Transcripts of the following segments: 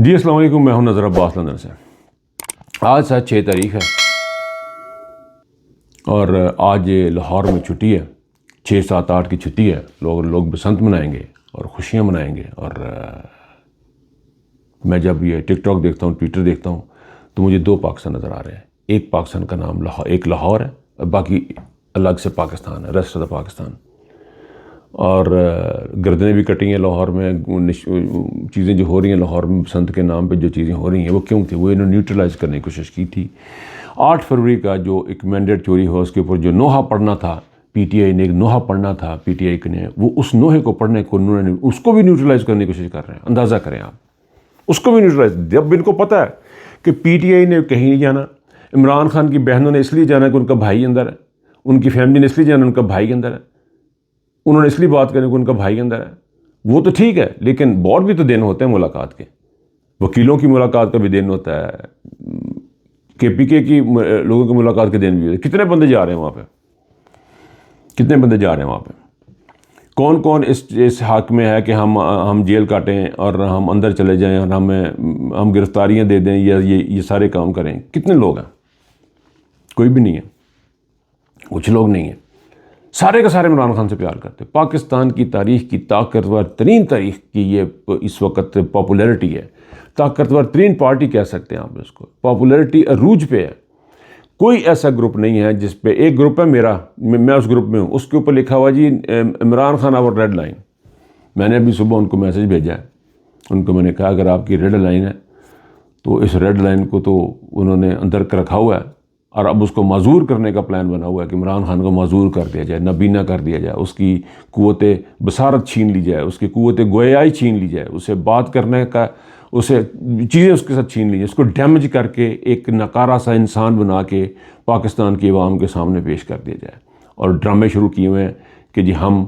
جی السلام علیکم، میں ہوں نظر عباس لندن سے۔ آج 6 تاریخ ہے اور آج لاہور میں چھٹی ہے، 6، 7، 8 کی چھٹی ہے۔ لوگ بسنت منائیں گے اور خوشیاں منائیں گے۔ اور میں جب یہ ٹک ٹاک دیکھتا ہوں، ٹویٹر دیکھتا ہوں، تو مجھے 2 پاکستان نظر آ رہے ہیں۔ ایک پاکستان کا نام ایک لاہور ہے اور باقی الگ سے پاکستان ہے، ریسٹ آف دا پاکستان۔ اور گردنیں بھی کٹی ہیں لاہور میں، چیزیں جو ہو رہی ہیں لاہور میں بسنت کے نام پہ جو چیزیں ہو رہی ہیں وہ کیوں تھی؟ وہ انہوں نے نیوٹرلائز کرنے کی کوشش کی تھی۔ 8 فروری کا جو ایک مینڈیٹ چوری ہوا، اس کے اوپر جو نوحہ پڑھنا تھا، پی ٹی آئی نے ایک نوحہ پڑھنا تھا، پی ٹی آئی نے وہ اس نوحے کو پڑھنے کو انہوں نے اس کو بھی نیوٹرلائز کرنے کی کوشش کر رہے ہیں۔ اندازہ کریں آپ، اس کو بھی نیوٹرلائز۔ جب ان کو پتہ ہے کہ پی ٹی آئی نے کہیں نہیں جانا، عمران خان کی بہنوں نے اس لیے جانا کہ ان کا بھائی اندر ہے، ان کی فیملی نے اس لیے جانا ان کا بھائی اندر ہے، انہوں نے اس لیے بات کریں کہ ان کا بھائی اندر ہے، وہ تو ٹھیک ہے، لیکن بورڈ بھی تو دن ہوتے ہیں ملاقات کے، وکیلوں کی ملاقات کا بھی دن ہوتا ہے، کے پی کے کی لوگوں کی ملاقات کے دن بھی ہوتے ہیں۔ کتنے بندے جا رہے ہیں وہاں پہ؟ کتنے بندے جا رہے ہیں وہاں پہ؟ کون کون اس حق میں ہے کہ ہم جیل کاٹیں اور ہم اندر چلے جائیں اور ہم گرفتاریاں دے دیں یا یہ سارے کام کریں؟ کتنے لوگ ہیں؟ کوئی بھی نہیں ہے، کچھ لوگ نہیں ہیں۔ سارے کا سارے عمران خان سے پیار کرتے۔ پاکستان کی تاریخ کی طاقتور ترین تاریخ کی یہ اس وقت پاپولیرٹی ہے، طاقتور ترین پارٹی کہہ سکتے ہیں آپ اس کو، پاپولیرٹی عروج پہ ہے۔ کوئی ایسا گروپ نہیں ہے جس پہ، ایک گروپ ہے میرا، میں اس گروپ میں ہوں، اس کے اوپر لکھا ہوا جی عمران خان اور ریڈ لائن۔ میں نے ابھی صبح ان کو میسج بھیجا ہے، ان کو میں نے کہا اگر آپ کی ریڈ لائن ہے تو اس ریڈ لائن کو تو انہوں نے اندر رکھا ہوا ہے اور اب اس کو معذور کرنے کا پلان بنا ہوا ہے کہ عمران خان کو معذور کر دیا جائے، نابینا کر دیا جائے، اس کی قوت بصارت چھین لی جائے، اس کی قوت گویائی چھین لی جائے، اسے بات کرنے کا، اسے چیزیں اس کے ساتھ چھین لی جائے، اس کو ڈیمیج کر کے ایک ناکارہ سا انسان بنا کے پاکستان کی عوام کے سامنے پیش کر دیا جائے۔ اور ڈرامے شروع کیے ہوئے ہیں کہ جی ہم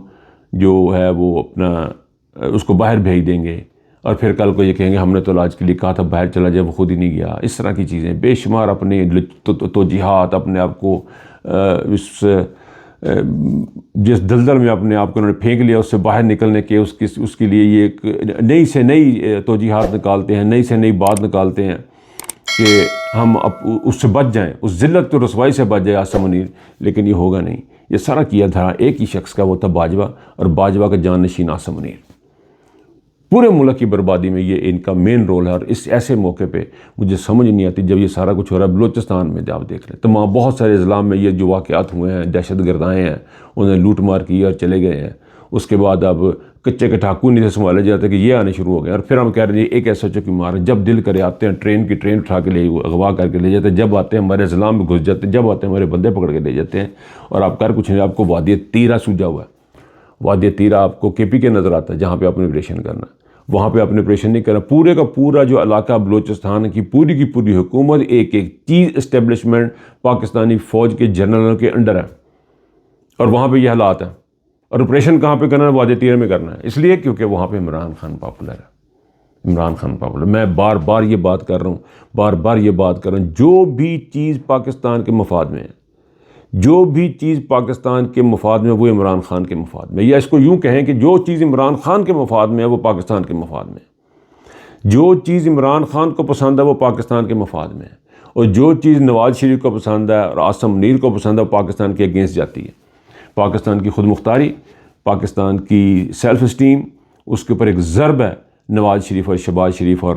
جو ہے وہ اپنا اس کو باہر بھیج دیں گے، اور پھر کل کو یہ کہیں گے ہم نے تو علاج کے لیے کہا تھا باہر چلا جائے، وہ خود ہی نہیں گیا۔ اس طرح کی چیزیں بے شمار اپنے توجیہات، اپنے آپ کو جس دلدل میں اپنے آپ کو انہوں نے پھینک لیا، اس سے باہر نکلنے کے اس کے لیے یہ ایک نئی سے نئی توجیہات نکالتے ہیں، نئی سے نئی بات نکالتے ہیں کہ ہم اس سے بچ جائیں، اس ذلت و رسوائی سے بچ جائے عاصم منیر۔ لیکن یہ ہوگا نہیں۔ یہ سارا کیا تھا ایک ہی شخص کا، وہ تھا باجوہ، اور باجوہ کا جانشین عاصم منیر۔ پورے ملک کی بربادی میں یہ ان کا مین رول ہے۔ اور اس ایسے موقع پہ مجھے سمجھ نہیں آتی جب یہ سارا کچھ ہو رہا ہے بلوچستان میں، جب آپ دیکھ لیں تمام بہت سارے اضلاع میں یہ جو واقعات ہوئے ہیں، دہشت گرد آئے ہیں، انہوں نے لوٹ مار کی اور چلے گئے ہیں۔ اس کے بعد اب کچے کے ٹھاکو نہیں سے سنبھالے جاتے کہ یہ آنے شروع ہو گئے، اور پھر ہم کہہ رہے ہیں ایک ایسا کی مار، جب دل کرے آتے ہیں، ٹرین اٹھا کے لے، اغوا کر کے لے جاتے ہیں، جب آتے ہیں ہمارے اضلاع میں گھس جاتے ہیں، جب آتے ہیں ہمارے بندے پکڑ کے لے جاتے ہیں، اور آپ کر کچھ نہیں۔ آپ کو وادی تیرہ سوجا ہوا ہے، وادی تیرہ آپ کو کے پی کے نظر آتا ہے جہاں پہ آپ نے آپریشن کرنا ہے، وہاں پہ آپ نے آپریشن نہیں کرنا۔ پورے کا پورا جو علاقہ بلوچستان کی پوری حکومت، ایک چیز اسٹیبلشمنٹ پاکستانی فوج کے جنرلوں کے انڈر ہے، اور وہاں پہ یہ حالات ہیں۔ اور آپریشن کہاں پہ کرنا ہے؟ وادی تیرہ میں کرنا ہے، اس لیے کیونکہ وہاں پہ عمران خان پاپولر ہے۔ عمران خان پاپولر، میں بار بار یہ بات کر رہا ہوں، جو بھی چیز پاکستان کے مفاد میں ہے، جو بھی چیز پاکستان کے مفاد میں، وہ عمران خان کے مفاد میں، یا اس کو یوں کہیں کہ جو چیز عمران خان کے مفاد میں ہے وہ پاکستان کے مفاد میں ہے، جو چیز عمران خان کو پسند ہے وہ پاکستان کے مفاد میں ہے، اور جو چیز نواز شریف کو پسند ہے اور عاصم منیر کو پسند ہے وہ پاکستان کے اگینسٹ جاتی ہے۔ پاکستان کی خود مختاری، پاکستان کی سیلف اسٹیم، اس کے اوپر ایک ضرب ہے نواز شریف اور شہباز شریف اور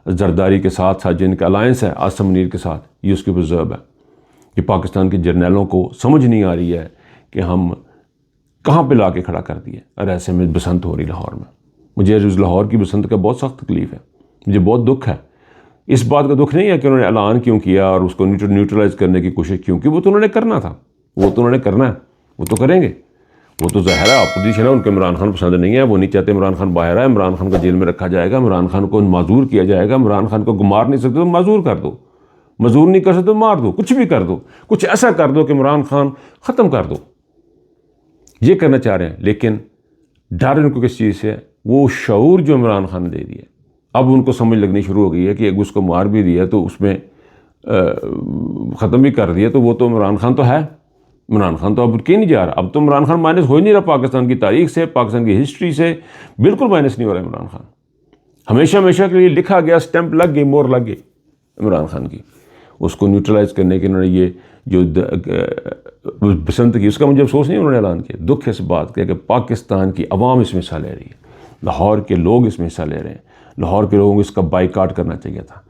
زرداری کے ساتھ جن کا الائنس ہے عاصم منیر کے ساتھ، یہ اس کے اوپر ضرب ہے کہ پاکستان کے جرنیلوں کو سمجھ نہیں آ رہی ہے کہ ہم کہاں پہ لا کے کھڑا کر دیے۔ اور ایسے میں بسنت ہو رہی لاہور میں، مجھے لاہور کی بسنت کا بہت سخت تکلیف ہے، مجھے بہت دکھ ہے۔ اس بات کا دکھ نہیں ہے کہ انہوں نے اعلان کیوں کیا اور اس کو نیوٹرلائز کرنے کی کوشش کیوں کی، وہ تو انہوں نے کرنا تھا، وہ تو انہوں نے کرنا ہے، وہ تو کریں گے، وہ تو ظاہر ہے اپوزیشن ہے، ان کو عمران خان پسند نہیں ہے، وہ نہیں چاہتے عمران خان باہر ہے، عمران خان کو جیل میں رکھا جائے گا، عمران خان کو معذور کیا جائے گا، عمران خان کو مار نہیں سکتے تو معذور کر دو، معذور نہیں کر سکتے تو مار دو، کچھ بھی کر دو، کچھ ایسا کر دو کہ عمران خان ختم کر دو۔ یہ کرنا چاہ رہے ہیں، لیکن ڈر ان کو کس چیز سے ہے؟ وہ شعور جو عمران خان نے دے دیا، اب ان کو سمجھ لگنی شروع ہو گئی ہے کہ اس کو مار بھی دیا تو اس میں ختم بھی کر دیا تو وہ تو عمران خان تو ہے، عمران خان تو اب کہیں نہیں جا رہا، اب تو عمران خان مائنس ہو ہی نہیں رہا پاکستان کی تاریخ سے، پاکستان کی ہسٹری سے بالکل مائنس نہیں ہو رہا عمران خان۔ ہمیشہ ہمیشہ کے لیے لکھا گیا، اسٹیمپ لگ گئی، مور لگ گئی عمران خان کی. اس کو نیوٹرلائز کرنے کے انہوں نے یہ جو بسنت کی، اس کا مجھے افسوس نہیں انہوں نے اعلان کیا. دکھ اس بات کا کہ پاکستان کی عوام اس میں حصہ لے رہی ہے، لاہور کے لوگ اس میں حصہ لے رہے ہیں. لاہور کے لوگوں کو اس کا بائیکاٹ کرنا چاہیے تھا.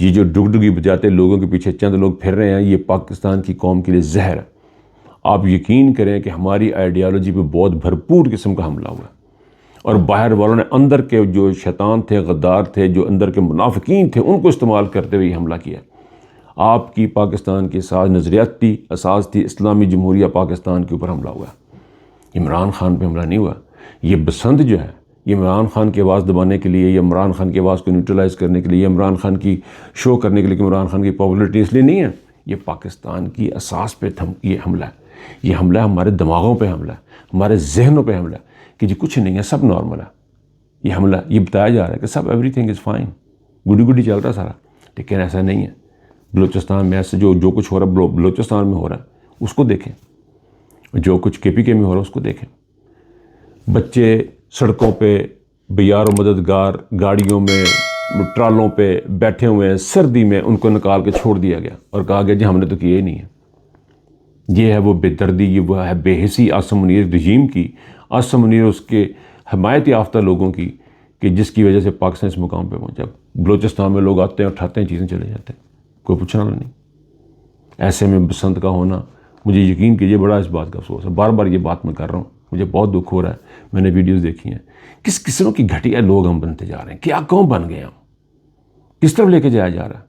یہ جو ڈگڈگی بجاتے لوگوں کے پیچھے چند لوگ پھر رہے ہیں، یہ پاکستان کی قوم کے لیے زہر ہے. آپ یقین کریں کہ ہماری آئیڈیالوجی پہ بہت بھرپور قسم کا حملہ ہوا، اور باہر والوں نے اندر کے جو شیطان تھے، غدار تھے، جو اندر کے منافقین تھے، ان کو استعمال کرتے ہوئے حملہ کیا. آپ کی پاکستان کی اساس نظریاتی اساس تھی اسلامی جمہوریہ پاکستان کے اوپر حملہ ہوا. عمران خان پہ حملہ نہیں ہوا. یہ بسنت جو ہے، یہ عمران خان کی آواز دبانے کے لیے، یہ عمران خان کی آواز کو نیوٹرلائز کرنے کے لیے، یہ عمران خان کی شو کرنے کے لیے کہ عمران خان کی پاپولرٹی اس لیے نہیں ہے. یہ پاکستان کی اساس پہ یہ حملہ ہے. یہ حملہ ہمارے دماغوں پہ حملہ ہے، ہمارے ذہنوں پہ حملہ ہے کہ جی کچھ نہیں ہے، سب نارمل ہے. یہ حملہ یہ بتایا جا رہا ہے کہ سب ایوری تھنگ از فائن، گڈی گڈی چل رہا ہے سارا، لیکن ایسا نہیں ہے. بلوچستان میں ایسے جو کچھ ہو رہا ہے بلوچستان میں ہو رہا ہے اس کو دیکھیں، جو کچھ KPK میں ہو رہا ہے اس کو دیکھیں. بچے سڑکوں پہ بیار و مددگار گاڑیوں میں ٹرالوں پہ بیٹھے ہوئے ہیں سردی میں، ان کو نکال کے چھوڑ دیا گیا اور کہا گیا جی ہم نے تو کیا ہی نہیں ہے. یہ ہے وہ بے دردی، یہ وہ ہے بے حسی عاصم منیر رجیم کی، عاصم منیر اس کے حمایت یافتہ لوگوں کی، کہ جس کی وجہ سے پاکستان اس مقام پہ پہنچا. بلوچستان میں لوگ آتے ہیں اٹھاتے ہیں چیزیں چلے جاتے ہیں، کوئی پوچھنا نہیں. ایسے میں بسنت کا ہونا، مجھے یقین کیجئے بڑا اس بات کا افسوس ہے. بار بار یہ بات میں کر رہا ہوں، مجھے بہت دکھ ہو رہا ہے. میں نے ویڈیوز دیکھی ہیں، کس قسم کی گھٹیا لوگ ہم بنتے جا رہے ہیں. کیا قوم بن گئے ہم، کس طرف لے کے جایا جا رہا ہے.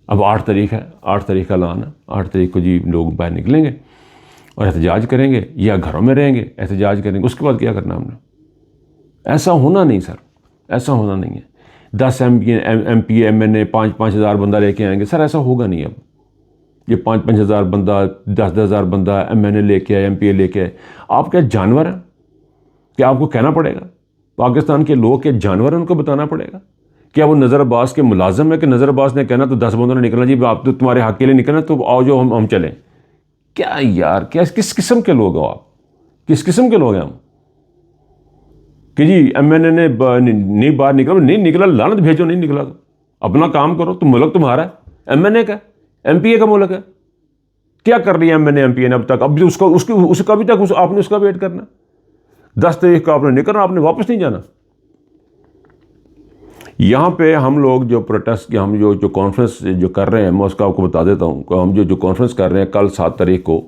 اب 8 تاریخ ہے، 8 تاریخ کا اعلان ہے. 8 تاریخ کو جی لوگ باہر نکلیں گے اور احتجاج کریں گے، یا گھروں میں رہیں گے احتجاج کریں گے. اس کے بعد کیا کرنا ہم نے؟ ایسا ہونا نہیں سر، ایسا ہونا نہیں ہے. 10 MP MNA 5-5 ہزار بندہ لے کے آئیں گے سر، ایسا ہوگا نہیں. اب یہ 5-5 ہزار بندہ، 10-10 ہزار بندہ MNA لے کے آئے، MPA لے کے آئے. آپ کیا جانور ہیں کہ آپ کو کہنا پڑے گا؟ پاکستان کے لوگ کے جانور ہیں، ان کو بتانا پڑے گا. کیا وہ نظر عباس کے ملازم ہے کہ نظر عباس نے کہنا تو 10 بندوں نے نکلنا جی آپ تو تمہارے حق کے لیے نکلنا تو آؤ جو ہم چلیں؟ کیا یار، کس قسم کے لوگ ہو آپ؟ کس قسم کے لوگ ہیں ہم کہ جی MNA نے نہیں باہر نکلا؟ نہیں نکلا، لعنت بھیجو. نہیں نکلا تو اپنا کام کرو. تو ملک تمہارا ہے، MNA کا MPA کا ملک ہے. کیا کر رہی ہے MNA MPA نے اب تک؟ اب اس کا بھی تک آپ نے اس کا ویٹ کرنا. 10 تاریخ کو آپ نے نکلنا، آپ نے واپس نہیں جانا. یہاں پہ ہم لوگ جو پروٹیسٹ کی، ہم جو کانفرنس جو کر رہے ہیں، میں اس کا آپ کو بتا دیتا ہوں. ہم جو کانفرنس کر رہے ہیں کل 7 تاریخ کو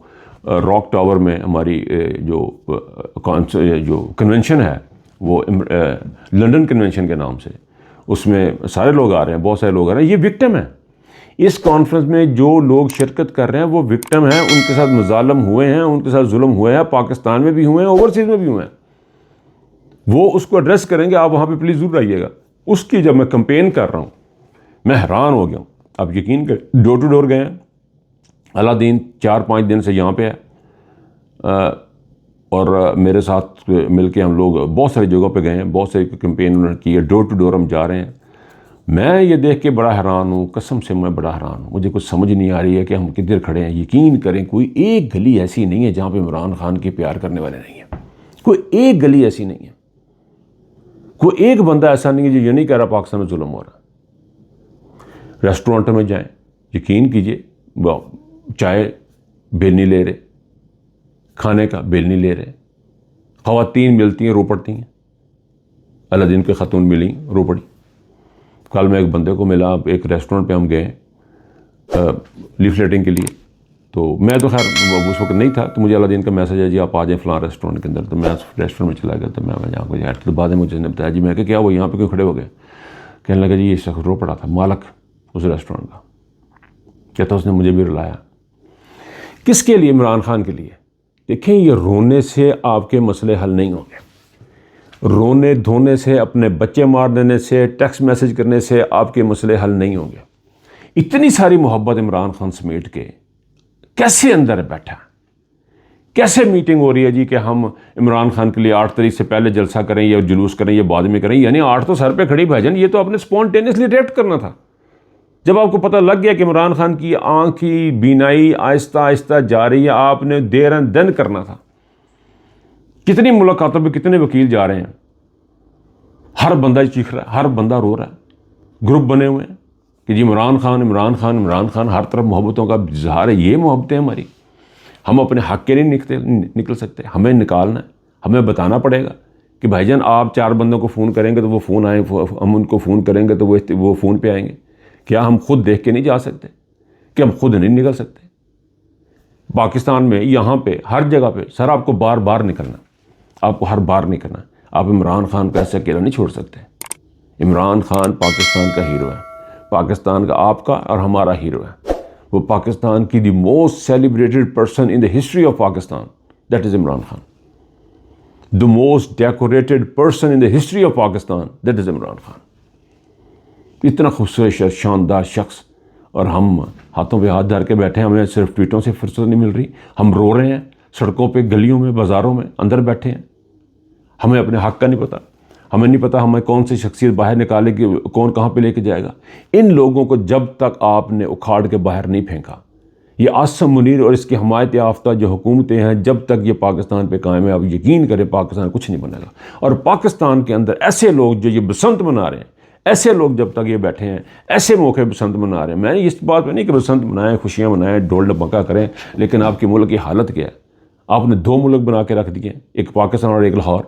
راک ٹاور میں، ہماری جو کنونشن ہے وہ لنڈن کنونشن کے نام سے، اس میں سارے لوگ آ رہے ہیں، بہت سارے لوگ آ رہے ہیں. یہ وکٹم ہیں. اس کانفرنس میں جو لوگ شرکت کر رہے ہیں وہ وکٹم ہیں. ان کے ساتھ مظالم ہوئے ہیں، ان کے ساتھ ظلم ہوئے ہیں، پاکستان میں بھی ہوئے ہیں، اوورسیز میں بھی ہوئے ہیں. وہ اس کو ایڈریس کریں گے. آپ وہاں پہ پلیز ضرور آئیے گا. اس کی جب میں کمپین کر رہا ہوں، میں حیران ہو گیا ہوں. آپ یقین کریں، ڈور ٹو ڈور گئے ہیں. اللہ دین 4-5 دن سے یہاں پہ ہے، اور میرے ساتھ مل کے ہم لوگ بہت ساری جگہوں پہ گئے ہیں، بہت ساری کمپین انہوں نے کی ہے. ڈور ٹو ڈور ہم جا رہے ہیں. میں یہ دیکھ کے بڑا حیران ہوں، قسم سے میں بڑا حیران ہوں. مجھے کچھ سمجھ نہیں آ رہی ہے کہ ہم کدھر کھڑے ہیں. یقین کریں کوئی ایک گلی ایسی نہیں ہے جہاں پہ عمران خان کے پیار کرنے والے نہیں ہیں. کوئی ایک گلی ایسی نہیں ہے. کوئی ایک بندہ ایسا نہیں ہے جو یہ نہیں کہہ رہا پاکستان میں ظلم ہو رہا. ریسٹورنٹ میں جائیں، یقین کیجئے چائے بل نہیں لے رہے، کھانے کا بل نہیں لے رہے. خواتین ملتی ہیں رو پڑتی ہیں. اللہ دین کے خاتون ملی رو پڑی. کل میں ایک بندے کو ملا، ایک ریسٹورنٹ پہ ہم گئے لیفلیٹنگ کے لیے. تو میں تو خیر اس وقت نہیں تھا، تو مجھے اللہ دین کا میسج ہے جی آپ آ جائیں فلاں ریسٹورنٹ کے اندر. تو میں ریسٹورنٹ میں چلا گیا. تو میں جہاں کو جاتا تو بعد میں مجھے نے بتایا جی میں کہ کیا وہ یہاں پہ کیوں کھڑے ہو گئے؟ کہنے لگا جی یہ شخص رو پڑا تھا، مالک اس ریسٹورنٹ کا. کہتا اس نے مجھے بھی رلایا. کس کے لیے؟ عمران خان کے لیے. دیکھیں یہ رونے سے آپ کے مسئلے حل نہیں ہوں گے. رونے دھونے سے، اپنے بچے مار دینے سے، ٹیکسٹ میسج کرنے سے آپ کے مسئلے حل نہیں ہوں گے. اتنی ساری محبت عمران خان سمیٹ کے کیسے اندر بیٹھا؟ کیسے میٹنگ ہو رہی ہے جی کہ ہم عمران خان کے لیے 8 تاریخ سے پہلے جلسہ کریں یا جلوس کریں یا بعد میں کریں؟ یعنی 8 تو سر پہ کھڑی بھائی. یہ تو آپ نے اسپونٹینیسلی ریئیکٹ کرنا تھا. جب آپ کو پتہ لگ گیا کہ عمران خان کی آنکھ کی بینائی آہستہ آہستہ جا رہی ہے، آپ نے دیر اینڈ دن کرنا تھا. کتنی ملاقاتوں پہ کتنے وکیل جا رہے ہیں. ہر بندہ چیخ رہا ہے، ہر بندہ رو رہا ہے، گروپ بنے ہوئے ہیں کہ جی عمران خان عمران خان عمران خان، ہر طرف محبتوں کا اظہار ہے۔ یہ محبتیں ہماری، ہم اپنے حق کے نہیں نکل سکتے، ہمیں نکالنا ہے، ہمیں بتانا پڑے گا کہ بھائی جان آپ 4 بندوں کو فون کریں گے تو وہ فون آئیں، ہم ان کو فون کریں گے تو وہ فون پہ آئیں گے۔ کیا ہم خود دیکھ کے نہیں جا سکتے کہ ہم خود نہیں نکل سکتے؟ پاکستان میں یہاں پہ ہر جگہ پہ سر آپ کو بار بار نکلنا، آپ کو ہر بار نکلنا۔ آپ عمران خان کو ایسے اکیلا نہیں چھوڑ سکتے۔ عمران خان پاکستان کا ہیرو ہے، پاکستان کا، آپ کا اور ہمارا ہیرو ہے۔ وہ پاکستان کی the most celebrated person in the history of Pakistan, that is Imran Khan. The most decorated person in the history of Pakistan, that is Imran Khan. اتنا خوبصورت شاندار شخص، اور ہم ہاتھوں پہ ہاتھ دھر کے بیٹھے ہیں، ہمیں صرف ٹویٹوں سے فرصت نہیں مل رہی، ہم رو رہے ہیں سڑکوں پہ، گلیوں میں، بازاروں میں، اندر بیٹھے ہیں۔ ہمیں اپنے حق کا نہیں پتہ، ہمیں نہیں پتہ ہمیں کون سی شخصیت باہر نکالے گی، کون کہاں پہ لے کے جائے گا۔ ان لوگوں کو جب تک آپ نے اکھاڑ کے باہر نہیں پھینکا، یہ عاصم منیر اور اس کی حمایت یافتہ جو حکومتیں ہیں، جب تک یہ پاکستان پہ قائم ہے، آپ یقین کریں پاکستان کچھ نہیں بنے گا۔ اور پاکستان کے اندر ایسے لوگ جو یہ بسنت منا رہے ہیں، ایسے لوگ جب تک یہ بیٹھے ہیں، ایسے موقع بسنت منا رہے ہیں، میں اس بات پہ نہیں کہ بسنت منائیں، خوشیاں منائیں، ڈول ڈبکا کریں، لیکن آپ کے ملک کی حالت کیا ہے؟ آپ نے 2 ملک بنا کے رکھ دیے، ایک پاکستان اور ایک لاہور،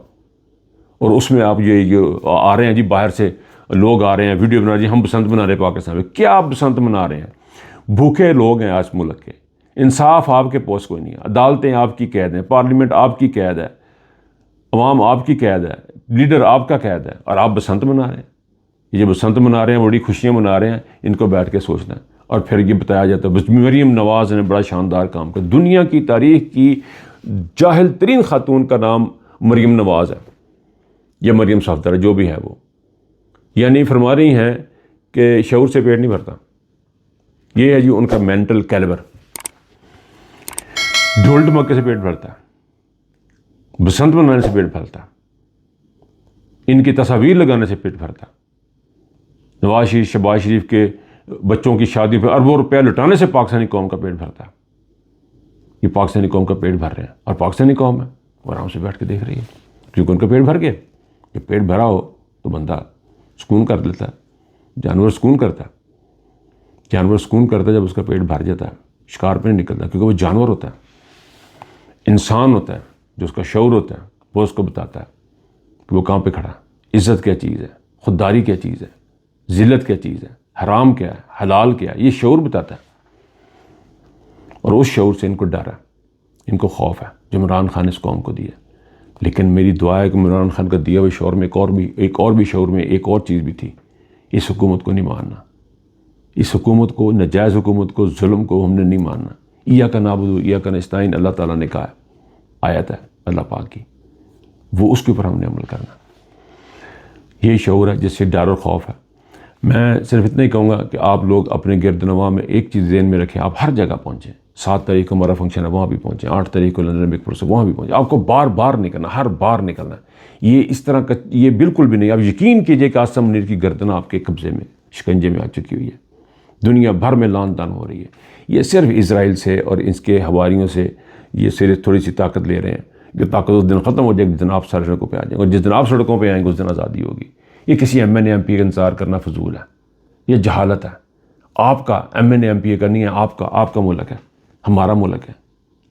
اور اس میں آپ یہ آ رہے ہیں جی، باہر سے لوگ آ رہے ہیں ویڈیو بنا رہے ہیں، ہم بسنت منا رہے ہیں پاکستان میں۔ کیا آپ بسنت منا رہے ہیں؟ بھوکے لوگ ہیں آج ملک کے، انصاف آپ کے پاس کوئی نہیں ہے، عدالتیں آپ کی قید ہیں، پارلیمنٹ آپ کی قید ہے، عوام آپ کی قید ہے، لیڈر آپ کا قید ہے، اور آپ بسنت منا رہے ہیں۔ یہ بسنت منا رہے ہیں، بڑی خوشیاں منا رہے ہیں، ان کو بیٹھ کے سوچنا ہے۔ اور پھر یہ بتایا جاتا ہے مریم نواز نے بڑا شاندار کام کیا۔ دنیا کی تاریخ کی جاہل ترین خاتون کا نام مریم نواز ہے، یا مریم صفدر، جو بھی ہے وہ، یعنی فرما رہی ہیں کہ شعور سے پیٹ نہیں بھرتا۔ یہ ہے جی ان کا مینٹل کیلیبر۔ ڈھول ڈھمکے سے پیٹ بھرتا ہے، بسنت منانے سے پیٹ بھرتا ہے، ان کی تصاویر لگانے سے پیٹ بھرتا ہے، نواز شریف شہباز شریف کے بچوں کی شادی پہ اربوں روپیہ لٹانے سے پاکستانی قوم کا پیٹ بھرتا ہے۔ یہ پاکستانی قوم کا پیٹ بھر رہے ہیں، اور پاکستانی قوم ہے وہ آرام سے بیٹھ کے دیکھ رہی ہے، کیونکہ ان کا پیٹ بھر گیا۔ جب پیٹ بھرا ہو تو بندہ سکون کر لیتا ہے، جانور سکون کرتا ہے، جانور سکون کرتا ہے جب اس کا پیٹ بھر جاتا ہے، شکار پہ نہیں نکلتا، کیونکہ وہ جانور ہوتا ہے۔ انسان ہوتا ہے جو اس کا شعور ہوتا ہے، وہ اس کو بتاتا ہے کہ وہ کہاں پہ کھڑا ہے، عزت کیا چیز ہے، خودداری کیا چیز ہے، ذلت کیا چیز ہے، حرام کیا ہے، حلال کیا ہے، یہ شعور بتاتا ہے۔ اور اس شعور سے ان کو ڈر ہے، ان کو خوف ہے جو عمران خان نے اس قوم کو دیا۔ لیکن میری دعا ہے کہ عمران خان کا دیا ہوئے شعور میں ایک اور بھی شعور میں ایک اور چیز بھی تھی، اس حکومت کو نہیں ماننا، اس حکومت کو، ناجائز حکومت کو، ظلم کو ہم نے نہیں ماننا۔ ایاک نعبد و ایاک نستعین اللہ تعالیٰ نے کہا ہے، آیت ہے اللہ پاک کی، وہ اس کے اوپر ہم نے عمل کرنا۔ یہ شعور ہے جس سے ڈر اور خوف ہے۔ میں صرف اتنا ہی کہوں گا کہ آپ لوگ اپنے گرد نواح میں ایک چیز ذہن میں رکھیں، آپ ہر جگہ پہنچیں۔ 7 تاریخ کو ہمارا فنکشن ہے، وہاں بھی پہنچیں۔ 8 تاریخ کو لندن بگ پروس، وہاں بھی پہنچیں۔ آپ کو بار بار نہیں کرنا، ہر بار نکلنا ہے۔ یہ اس طرح کا یہ بالکل بھی نہیں۔ آپ یقین کیجئے کہ عاصم منیر کی گردن آپ کے قبضے میں، شکنجے میں آ چکی ہوئی ہے، دنیا بھر میں لان تان ہو رہی ہے۔ یہ صرف اسرائیل سے اور اس کے حواریوں سے یہ صرف تھوڑی سی طاقت لے رہے ہیں۔ یہ طاقت اس دن ختم ہو جائے گی، جس دن آپ سڑکوں پہ آ جائیں گے، اور جس دن آپ سڑکوں پہ آئیں گے اس دن آزادی ہوگی۔ یہ کسی M N A M P کا انتظار کرنا فضول ہے، یہ جہالت ہے۔ آپ کا M N A M P کرنی ہے، آپ کا ملک ہے، ہمارا ملک ہے،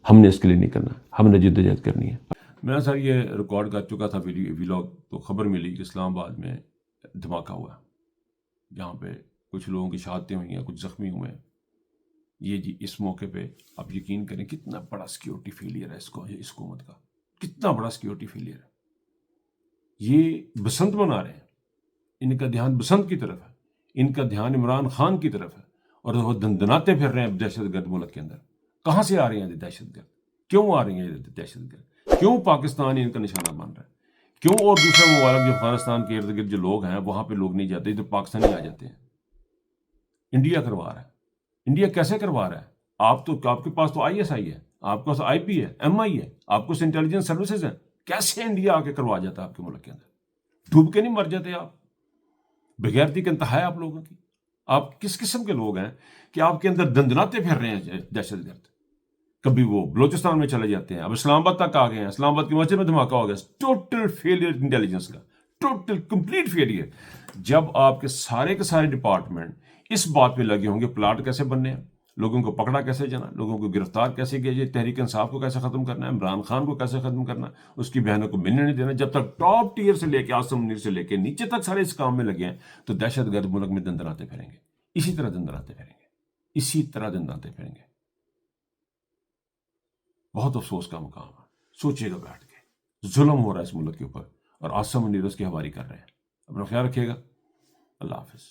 ہم نے اس کے لیے نہیں کرنا، ہم نے جدوجہد کرنی ہے۔ میں سر یہ ریکارڈ کر چکا تھا ویلاگ، تو خبر ملی کہ اسلام آباد میں دھماکہ ہوا، جہاں پہ کچھ لوگوں کی شہادتیں ہوئی ہیں، کچھ زخمی ہوئے ہیں۔ یہ جی اس موقع پہ آپ یقین کریں کتنا بڑا سیکیورٹی فیلئر ہے اس حکومت کا، کتنا بڑا سیکیورٹی فیلئر ہے۔ یہ بسنت منا رہے ہیں، ان کا دھیان بسنت کی طرف ہے، ان کا دھیان عمران خان کی طرف ہے، اور وہ دندناتے پھر رہے ہیں دہشت گرد ملک کے اندر۔ کہاں سے آ رہی ہیں دہشت گرد؟ کیوں آ رہی ہیں دہشت گرد؟ کیوں پاکستان ان کا نشانہ بن رہا ہے؟ کیوں اور دوسرے ممالک جو افغانستان کے ارد گرد جو لوگ ہیں وہاں پہ لوگ نہیں جاتے، تو پاکستانی آ جاتے ہیں؟ انڈیا کروا رہا ہے۔ انڈیا کیسے کروا رہا ہے؟ آپ کے پاس تو آئی ایس آئی ہے، آپ کے پاس آئی پی ہے، ایم آئی ہے، آپ کو انٹیلیجنس سروسز ہیں۔ کیسے انڈیا آ کے کروا جاتا ہے آپ کے ملک کے اندر؟ ڈوب کے نہیں مر جاتے آپ؟ بغیرتی کا انتہا ہے آپ لوگوں کی۔ آپ کس قسم کے لوگ ہیں کہ آپ کے اندر دندناتے پھر رہے ہیں دہشت گرد؟ کبھی وہ بلوچستان میں چلے جاتے ہیں، اب اسلام آباد تک آ گئے ہیں، اسلام آباد کی مسجد میں دھماکہ ہو گیا۔ ٹوٹل فیلئر انٹیلیجنس کا، ٹوٹل کمپلیٹ فیلئر. جب آپ کے سارے ڈپارٹمنٹ اس بات پہ لگے ہوں گے پلاٹ کیسے بننے ہیں، لوگوں کو پکڑا کیسے جانا، لوگوں کو گرفتار کیسے کیا جائے، تحریک انصاف کو کیسے ختم کرنا ہے، عمران خان کو کیسے ختم کرنا ہے، اس کی بہنوں کو ملنے نہیں دینا، جب تک ٹاپ ٹیئر سے لے کے عاصم منیر سے لے کے نیچے تک سارے اس کام میں لگے ہیں تو دہشت گرد ملک میں دندراتے پھریں گے، اسی طرح دندراتے پھریں گے. بہت افسوس کا مقام ہے. سوچیے گا بیٹھ کے، ظلم ہو رہا ہے اس ملک کے اوپر اور عاصم منیر اس کی ہواری کر رہے ہیں. اپنا خیال رکھیے گا. اللہ حافظ.